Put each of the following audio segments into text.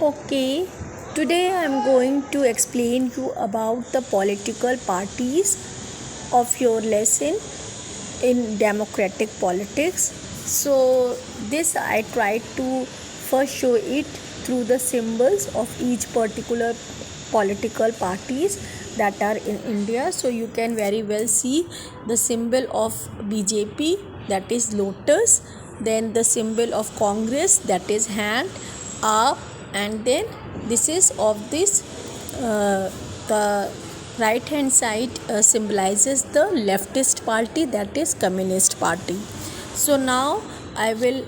Okay, today I'm going to explain you about the political parties of your lesson in democratic politics. So this I tried to first show it through the symbols of each particular political parties that are in India. So you can very well see the symbol of BJP, that is lotus, then the symbol of Congress, that is hand up, and then this is of this the right hand side symbolizes the leftist party, that is communist party. So now I will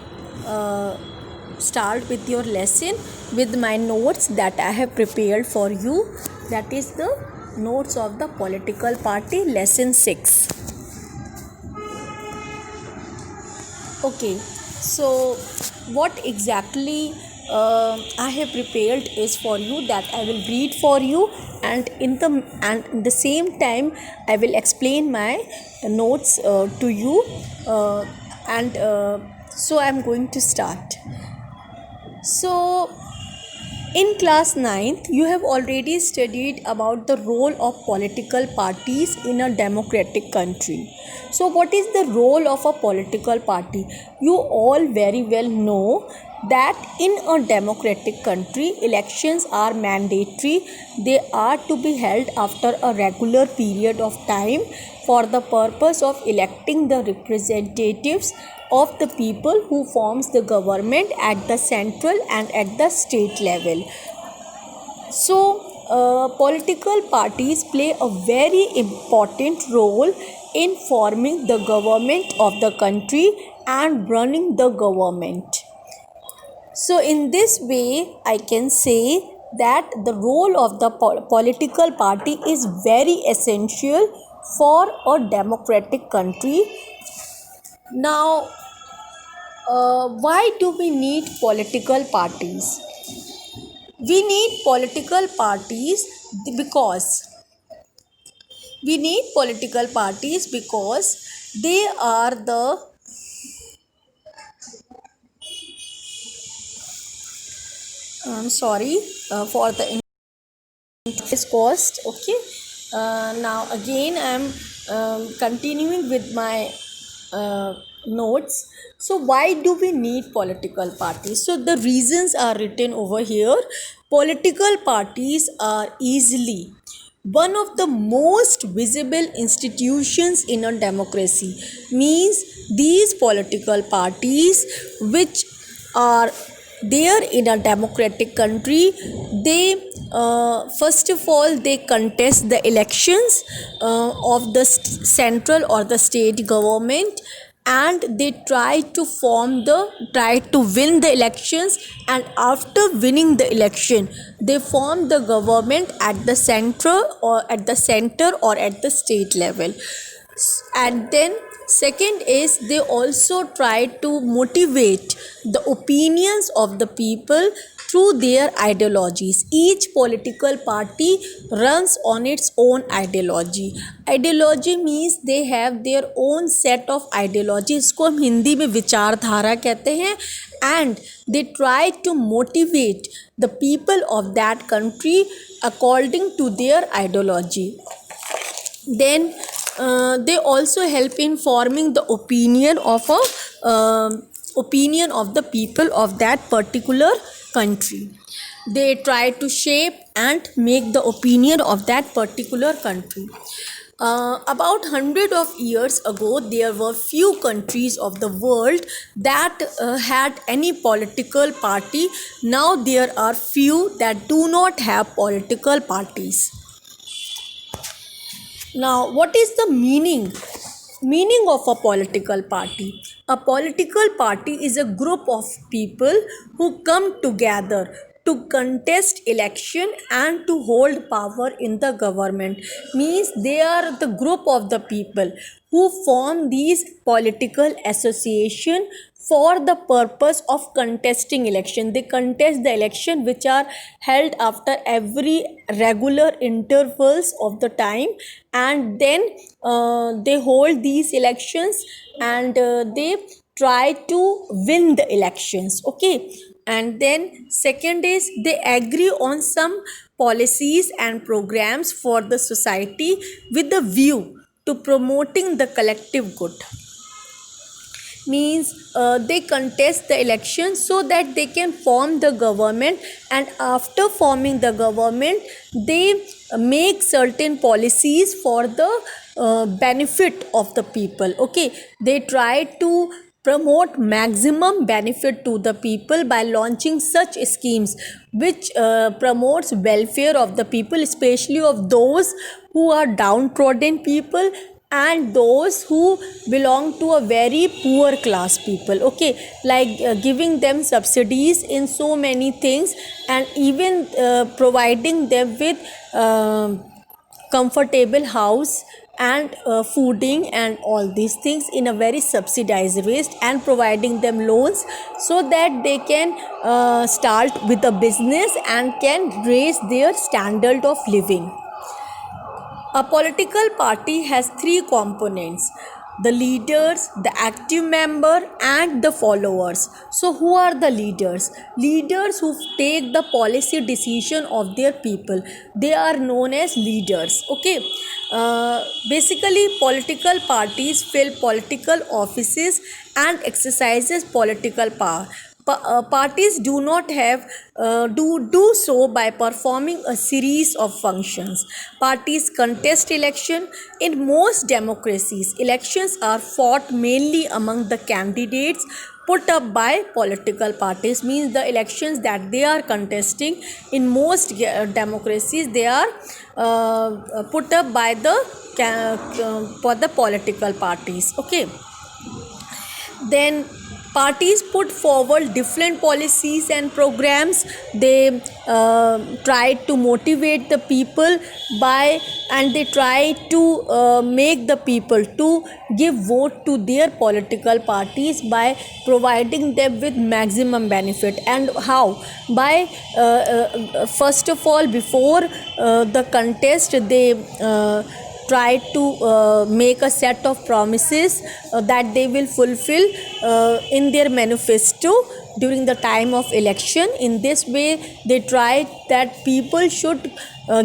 start with your lesson with my notes that I have prepared for you, that is the notes of the political party, lesson 6. Okay, so what exactly I have prepared is for you, that I will read for you, and in the same time I will explain my notes to you, and so I am going to start. So in class 9th, you have already studied about the role of political parties in a democratic country. So, what is the role of a political party? You all very well know that in a democratic country, elections are mandatory. They are to be held after a regular period of time for the purpose of electing the representatives of the people who forms the government at the central and at the state level. So political parties play a very important role in forming the government of the country and running the government. So in this way I can say that the role of the political party is very essential for a democratic country. Now why do we need political parties? We need political parties because they are the I'm sorry for the interest cost. Okay, now again I'm continuing with my notes. So why do we need political parties? So the reasons are written over here. Political parties are easily one of the most visible institutions in a democracy. Means these political parties which are there in a democratic country, they first of all they contest the elections of the central or the state government, and they try to win the elections, and after winning the election they form the government at the center or at the state level. And then second is they also try to motivate the opinions of the people through their ideologies. Each political party runs on its own ideology. Ideology means they have their own set of ideology, इसको हम हिंदी में विचारधारा कहते हैं, and they try to motivate the people of that country according to their ideology. Then they also help in forming the opinion of the people of that particular country. They try to shape and make the opinion of that particular country. About 100 of years ago, there were few countries of the world that had any political party. Now there are few that do not have political parties. Now, what is the meaning of a political party? A political party is a group of people who come together to contest election and to hold power in the government. Means they are the group of the people who form these political association for the purpose of contesting election. They contest the election which are held after every regular intervals of the time, and then they hold these elections, and they try to win the elections. Okay, And then second is they agree on some policies and programs for the society with the view to promoting the collective good. Means they contest the election so that they can form the government, and after forming the government they make certain policies for the benefit of the people. Okay, they try to promote maximum benefit to the people by launching such schemes which promotes welfare of the people, especially of those who are downtrodden people and those who belong to a very poor class people. Okay, like giving them subsidies in so many things, and even providing them with comfortable house and fooding and all these things in a very subsidized way, and providing them loans so that they can start with a business and can raise their standard of living. A political party has three components: the leaders, the active member, and the followers. So, who are the leaders? Leaders who take the policy decision of their people. They are known as leaders. Okay. Basically, political parties fill political offices and exercises political power. Parties do not have do so by performing a series of functions. Parties contest election. In most democracies, elections are fought mainly among the candidates put up by political parties. Means the elections that they are contesting in most democracies, they are put up by the for the political parties. Okay, then parties put forward different policies and programs. They try to motivate the people by, and they try to make the people to give vote to their political parties by providing them with maximum benefit. And how? By first of all, before the contest, they try to make a set of promises that they will fulfill in their manifesto during the time of election. In this way, they try that people should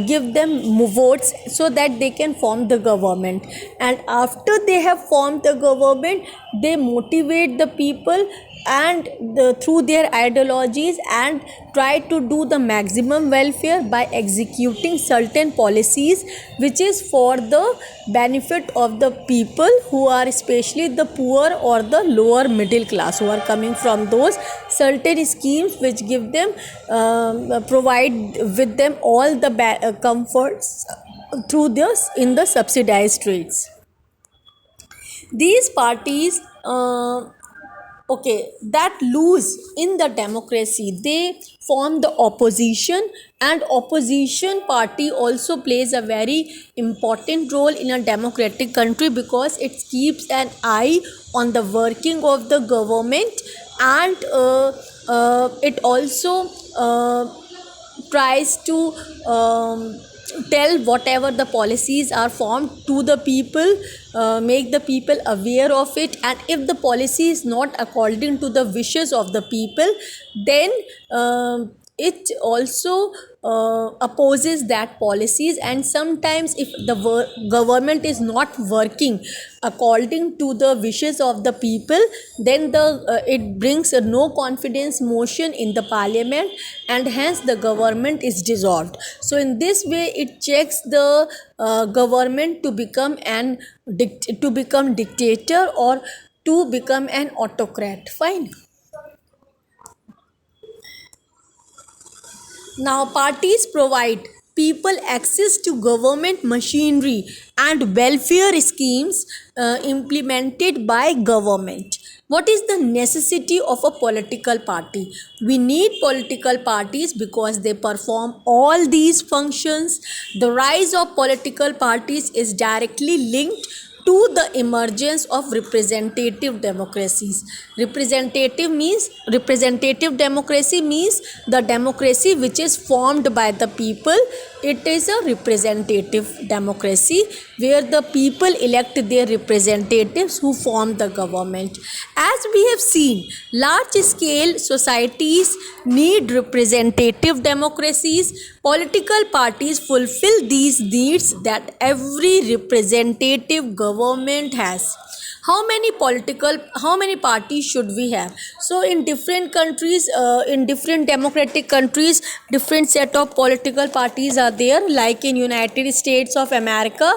give them votes so that they can form the government. And after they have formed the government, they motivate the people and through their ideologies, and try to do the maximum welfare by executing certain policies which is for the benefit of the people who are especially the poor or the lower middle class, who are coming from those certain schemes which give them provide with them all the comforts through this in the subsidized rates. These parties okay, that lose in the democracy, they form the opposition, and opposition party also plays a very important role in a democratic country because it keeps an eye on the working of the government, and it also tries to tell whatever the policies are formed to the people, make the people aware of it, and if the policy is not according to the wishes of the people, then it also opposes that policies. And sometimes if the government is not working according to the wishes of the people, then it brings a no confidence motion in the parliament, and hence the government is dissolved. So in this way it checks the government to become to become dictator or to become an autocrat. Fine. Now, parties provide people access to government machinery and welfare schemes implemented by government. What is the necessity of a political party? We need political parties because they perform all these functions. The rise of political parties is directly linked to the emergence of representative democracies. Representative democracy means the democracy which is formed by the people. It is a representative democracy where the people elect their representatives who form the government. As we have seen, large scale societies need representative democracies. Political parties fulfill these needs that every representative government has. How many parties should we have? So in different countries, in different democratic countries, different set of political parties are there. Like in United States of America,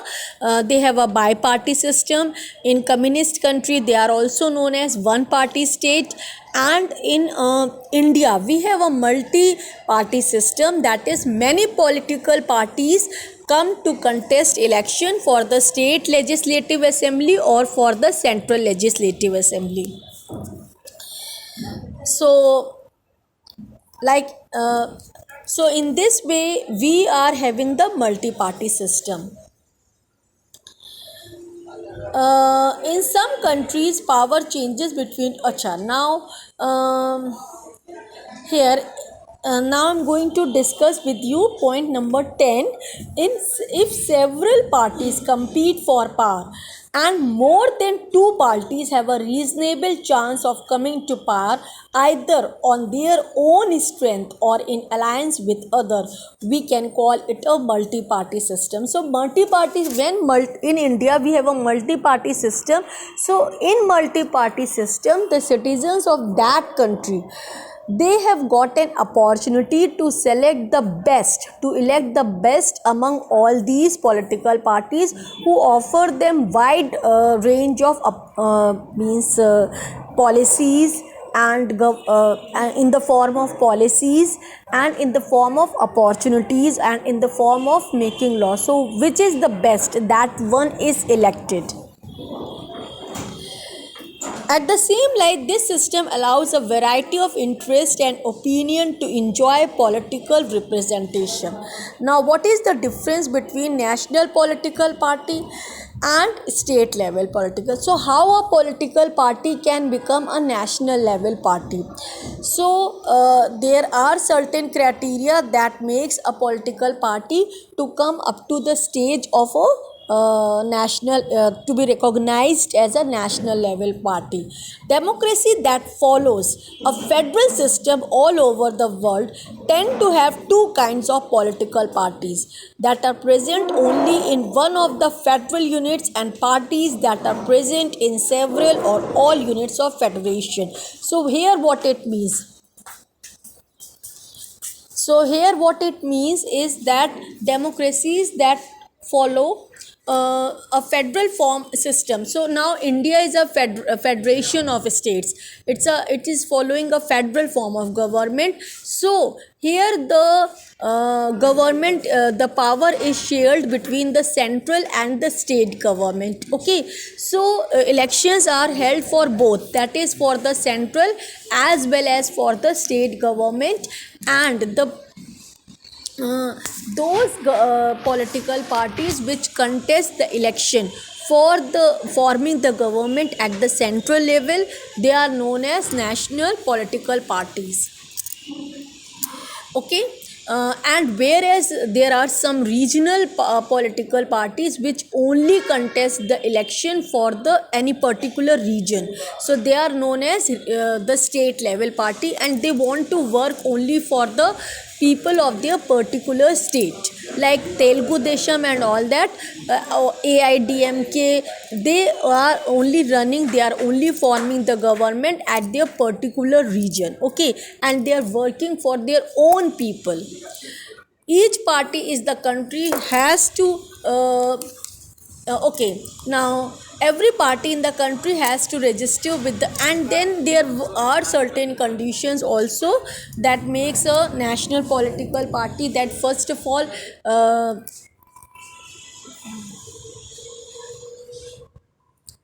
they have a bi-party system. In communist country, they are also known as one party state. And in India, we have a multi-party system, that is many political parties come to contest election for the state legislative assembly or for the central legislative assembly. So like so in this way we are having the multi-party system. In some countries power changes between acha now here now I'm going to discuss with you point number 10. If several parties compete for power and more than two parties have a reasonable chance of coming to power either on their own strength or in alliance with other, we can call it a multi-party system. So multi-party, in India we have a multi-party system. So in multi-party system, the citizens of that country, they have got an opportunity to select the best, to elect the best among all these political parties who offer them wide range of policies and in the form of policies and in the form of opportunities and in the form of making law. So which is the best, that one is elected. At the same light, this system allows a variety of interest and opinion to enjoy political representation. Now, what is the difference between national political party and state level political? So, how a political party can become a national level party? So, there are certain criteria that makes a political party to come up to the stage of a national to be recognized as a national level party. Democracy that follows a federal system all over the world tend to have two kinds of political parties that are present only in one of the federal units and parties that are present in several or all units of federation. So here what it means, is that democracies that follow a federal form system. So now India is a federation of states. It is following a federal form of government. So here the government, the power is shared between the central and the state government. Okay, so elections are held for both, that is for the central as well as for the state government, and those political parties which contest the election for the forming the government at the central level, they are known as national political parties. Okay, and whereas there are some regional political parties which only contest the election for the any particular region, so they are known as the state level party, and they want to work only for the people of their particular state, like Telugu Desam and all that. AIDMK, they are only running, they are only forming the government at their particular region. Okay, and they are working for their own people. Each party is the country has to okay, now every party in the country has to register with the, and then there are certain conditions also that makes a national political party, that first of all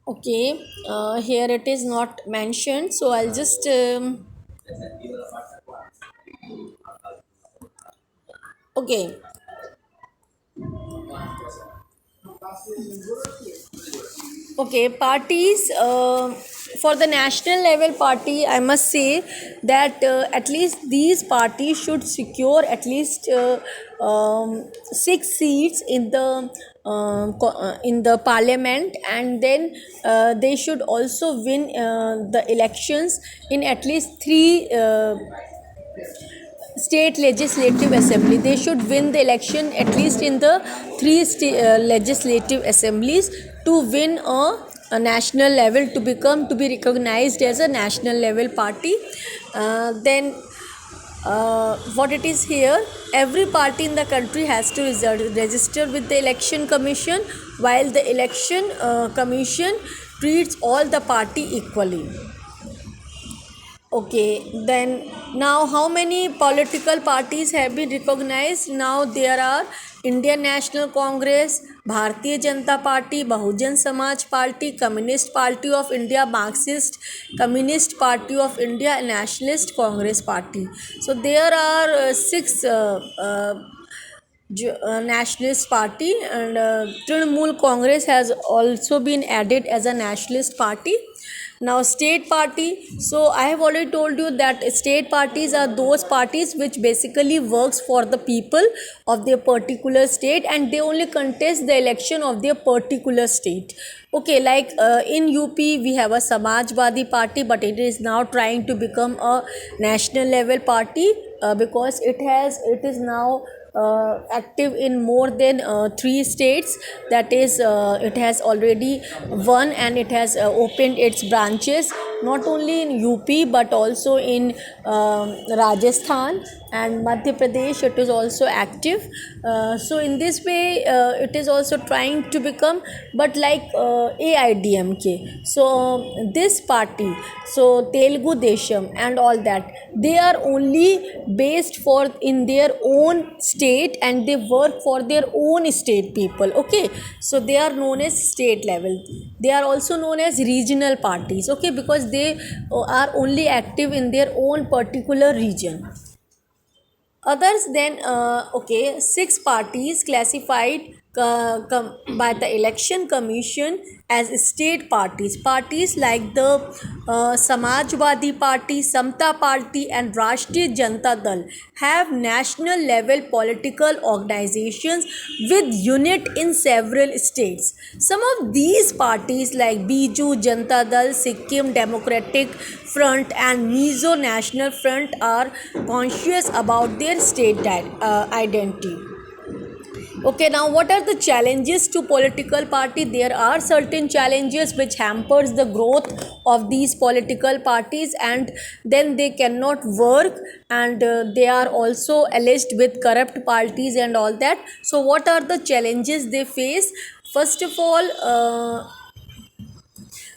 okay, here it is not mentioned, so I'll just okay. Okay, parties for the national level party, I must say that at least these parties should secure at least 6 seats in the parliament, and then they should also win the elections in at least three state legislative assembly. They should win the election at least in the three legislative assemblies to win a national level, to become, to be recognized as a national level party. Then what it is here, every party in the country has to register with the election commission, while the election commission treats all the party equally. Okay, then now how many political parties have been recognized? Now there are Indian National Congress, Bharatiya Janata Party, Bahujan Samaj Party, Communist Party of India, Marxist Communist Party of India, and Nationalist Congress Party. So there are six nationalist party, and Trinamool Congress has also been added as a nationalist party. Now state party, so I have already told you that state parties are those parties which basically works for the people of their particular state, and they only contest the election of their particular state. Okay, like in UP we have a Samajwadi party, but it is now trying to become a national level party because it is now active in more than 3 states. That is, it has already won, and it has opened its branches not only in UP but also in Rajasthan and Madhya Pradesh. It is also active. So in this way it is also trying to become, but like AIDMK, so this party, so Telugu Desham and all that, they are only based for in their own state, and they work for their own state people. Okay, so they are known as state level. They are also known as regional parties, okay, because they are only active in their own particular region. Others then, okay, 6 parties classified by the election commission as state parties. Parties like the Samajwadi Party, Samta Party, and Rashtriya Janata Dal have national level political organizations with unit in several states. Some of these parties like Biju Janata Dal, Sikkim Democratic Front, and Mizo National Front are conscious about their state identity. Okay, now what are the challenges to political party? There are certain challenges which hampers the growth of these political parties, and then they cannot work, and they are also alleged with corrupt parties and all that. So what are the challenges they face? First of all,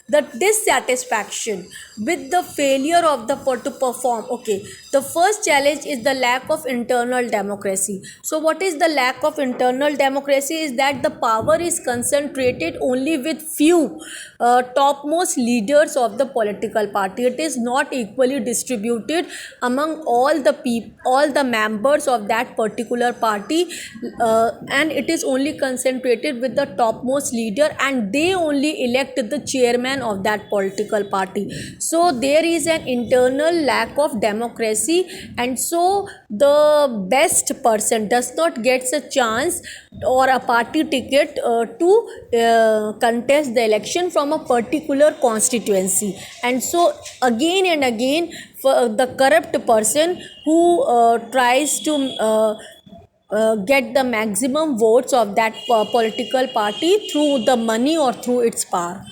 the dissatisfaction with the failure of the to perform. Okay, the first challenge is the lack of internal democracy. So what is the lack of internal democracy? Is that the power is concentrated only with few topmost leaders of the political party. It is not equally distributed among all the members of that particular party, and it is only concentrated with the topmost leader, and they only elect the chairman of that political party. So there is an internal lack of democracy, and so the best person does not get a chance or a party ticket to contest the election from a particular constituency. And so again and again, for the corrupt person who tries to get the maximum votes of that political party through the money or through its power.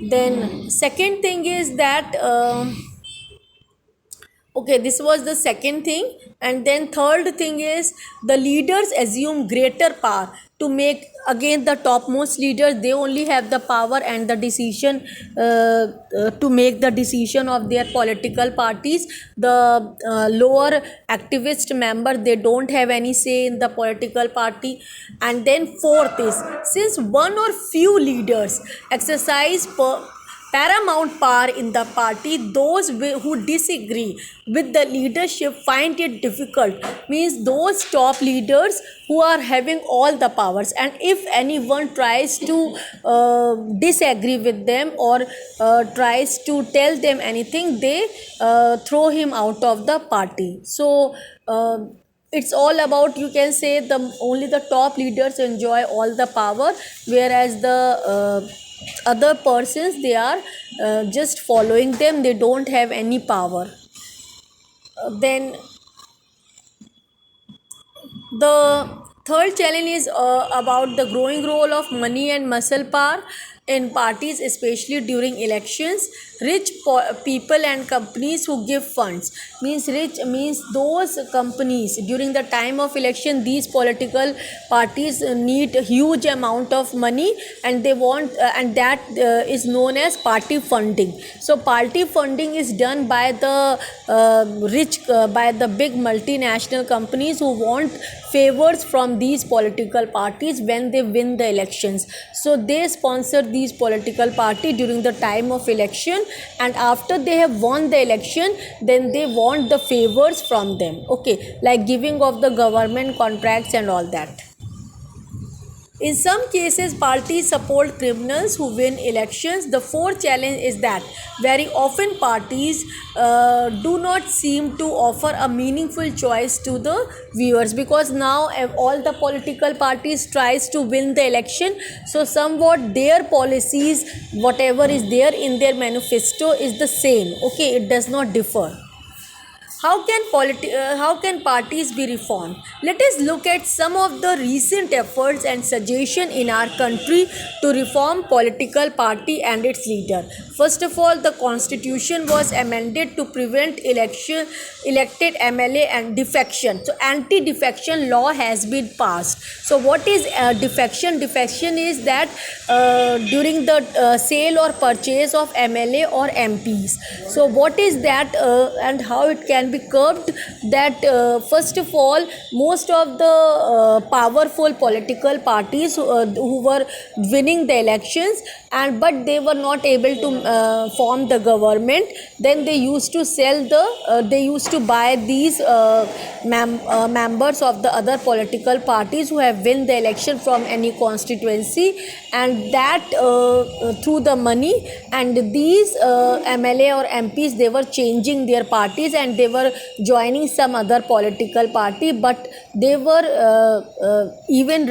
Then second thing is that okay, this was the second thing. And then third thing is the leaders assume greater power to make, again the topmost leaders, they only have the power and the decision to make the decision of their political parties. The lower activist member, they don't have any say in the political party. And then fourth is, since one or few leaders exercise paramount power in the party. Those who disagree with the leadership find it difficult, means those top leaders who are having all the powers, and if anyone tries to disagree with them or tries to tell them anything, they throw him out of the party. So it's all about, you can say, the only the top leaders enjoy all the power, whereas the other persons, they are just following them, they don't have any power. Then the third challenge is about the growing role of money and muscle power in parties, especially during elections. Rich people and companies who give funds, means rich means those companies during the time of election, these political parties need a huge amount of money, and they want and that is known as party funding. So party funding is done by the by the big multinational companies who want favors from these political parties when they win the elections. So they sponsor these political party during the time of election, and after they have won the election, then they want the favors from them, okay, like giving of the government contracts and all that. In some cases, parties support criminals who win elections. The fourth challenge is that very often parties do not seem to offer a meaningful choice to the viewers, because now all the political parties tries to win the election. So somewhat their policies, whatever is there in their manifesto, is the same. Okay, it does not differ. How can parties be reformed? Let us look at some of the recent efforts and suggestions in our country to reform political party and its leader. First of all, the constitution was amended to prevent elected MLA and defection. So anti-defection law has been passed. So what is defection? Defection is that during the sale or purchase of MLA or MPs. So what is that and how it can be curbed? That first of all, most of the powerful political parties who were winning the elections, and but they were not able to form the government, then they used to sell they used to buy these members of the other political parties who have win the election from any constituency, and that through the money, and these MLA or MPs, they were changing their parties and they were joining some other political party, but they were even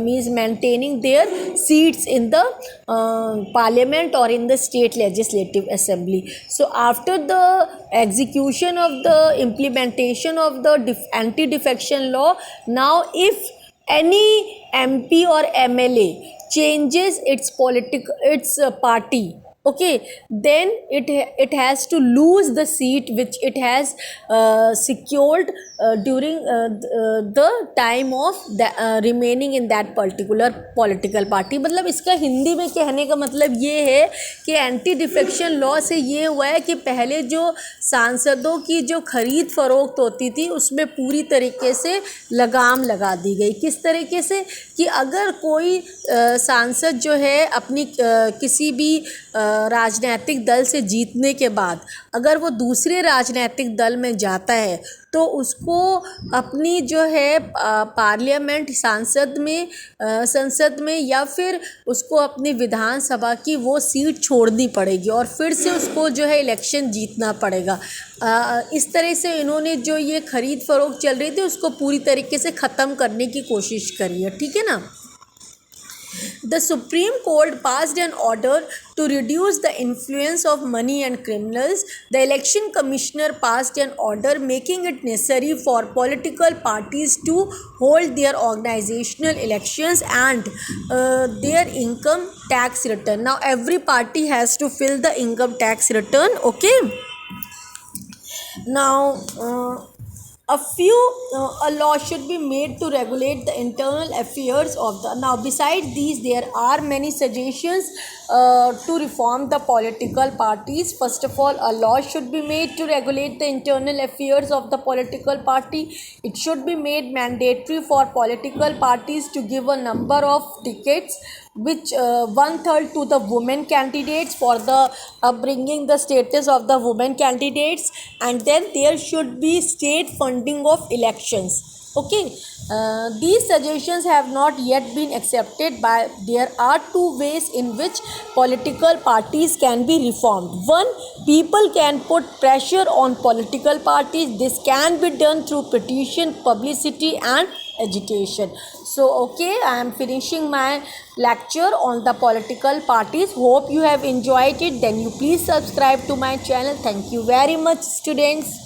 means maintaining their seats in the parliament or in the state legislative assembly. So after the execution of the implementation of the anti-defection law, now if any MP or MLA changes its party, okay, then it has to lose the seat which it has secured during the time of remaining in that particular political party. मतलब इसका हिंदी में कहने का मतलब ये है कि anti defection law से ये हुआ है कि पहले जो सांसदों की जो खरीद फरोख्त होती थी उसमें पूरी तरीके से लगाम लगा दी गई। किस तरीके से कि अगर कोई सांसद जो है अपनी किसी भी राजनीतिक दल से जीतने के बाद अगर वो दूसरे राजनीतिक दल में जाता है तो उसको अपनी जो है पार्लियामेंट संसद में या फिर उसको अपनी विधानसभा की वो सीट छोड़नी पड़ेगी और फिर से उसको जो है इलेक्शन जीतना पड़ेगा। इस तरह से इन्होंने जो ये खरीद फरोख्त चल रही थी उसको पूरी तरीके से ख़त्म करने की कोशिश करी है, ठीक है ना। The Supreme Court passed an order to reduce the influence of money and criminals. The Election Commissioner passed an order making it necessary for political parties to hold their organizational elections and their income tax return. Now every party has to fill the income tax return, okay. Now a law should be made to regulate the internal affairs of the. Now besides these, there are many suggestions to reform the political parties. First of all, a law should be made to regulate the internal affairs of the political party. It should be made mandatory for political parties to give a number of tickets which one third to the women candidates for the upbringing the status of the women candidates, and then there should be state funding of elections. Okay, these suggestions have not yet been accepted by. There are two ways in which political parties can be reformed. One, people can put pressure on political parties. This can be done through petition, publicity, and agitation. So okay, I am finishing my lecture on the political parties. Hope you have enjoyed it. Then you please subscribe to my channel. Thank you very much, students.